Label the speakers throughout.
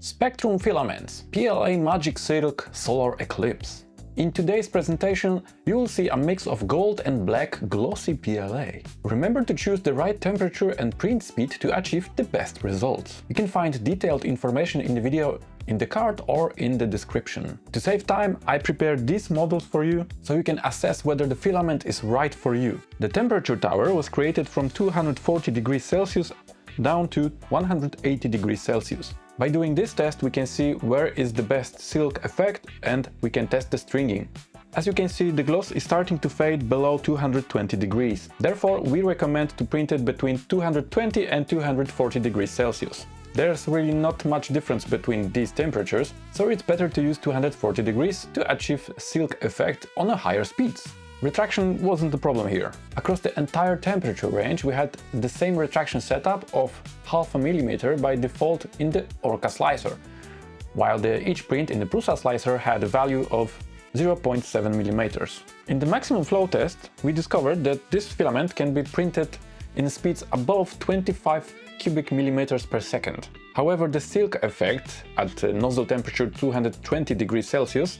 Speaker 1: Spectrum Filaments PLA Magic Silk Solar Eclipse. In today's presentation, you will see a mix of gold and black glossy PLA. Remember to choose the right temperature and print speed to achieve the best results. You can find detailed information in the video in the card or in the description. To save time, I prepared these models for you, so you can assess whether the filament is right for you. The temperature tower was created from 240 degrees Celsius down to 180 degrees Celsius. By doing this test, we can see where is the best silk effect and we can test the stringing. As you can see, the gloss is starting to fade below 220 degrees. Therefore, we recommend to print it between 220 and 240 degrees Celsius. There's really not much difference between these temperatures, so it's better to use 240 degrees to achieve silk effect on a higher speeds. Retraction wasn't the problem here. Across the entire temperature range we had the same retraction setup of 0.5 mm by default in the Orca slicer, while each print in the Prusa slicer had a value of 0.7 mm. In the maximum flow test we discovered that this filament can be printed in speeds above 25 cubic millimeters per second. However, the silk effect at nozzle temperature 220 degrees Celsius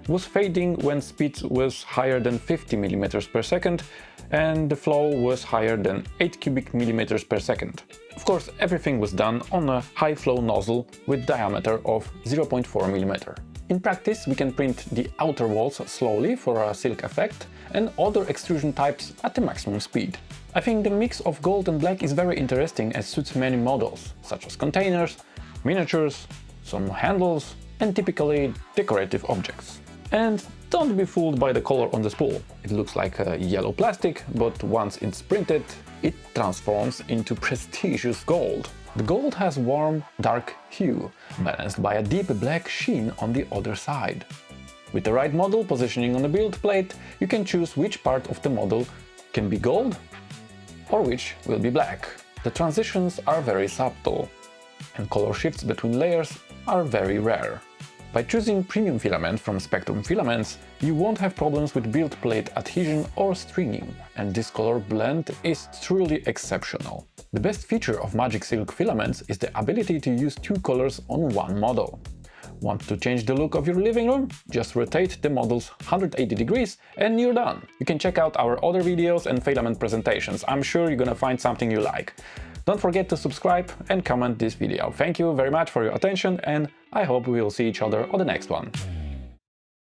Speaker 1: was fading when speed was higher than 50 mm per second and the flow was higher than 8 cubic millimeters per second. Of course, everything was done on a high flow nozzle with diameter of 0.4 mm. In practice, we can print the outer walls slowly for a silk effect and other extrusion types at the maximum speed. I think the mix of gold and black is very interesting as suits many models, such as containers, miniatures, some handles and typically decorative objects. And don't be fooled by the color on the spool. It looks like a yellow plastic, but once it's printed, it transforms into prestigious gold. The gold has warm, dark hue, balanced by a deep black sheen on the other side. With the right model positioning on the build plate, you can choose which part of the model can be gold or which will be black. The transitions are very subtle, and color shifts between layers are very rare. By choosing premium filament from Spectrum Filaments, you won't have problems with build plate adhesion or stringing, and this color blend is truly exceptional. The best feature of Magic Silk filaments is the ability to use two colors on one model. Want to change the look of your living room? Just rotate the models 180 degrees and you're done! You can check out our other videos and filament presentations. I'm sure you're gonna find something you like. Don't forget to subscribe and comment this video. Thank you very much for your attention and I hope we will see each other on the next one.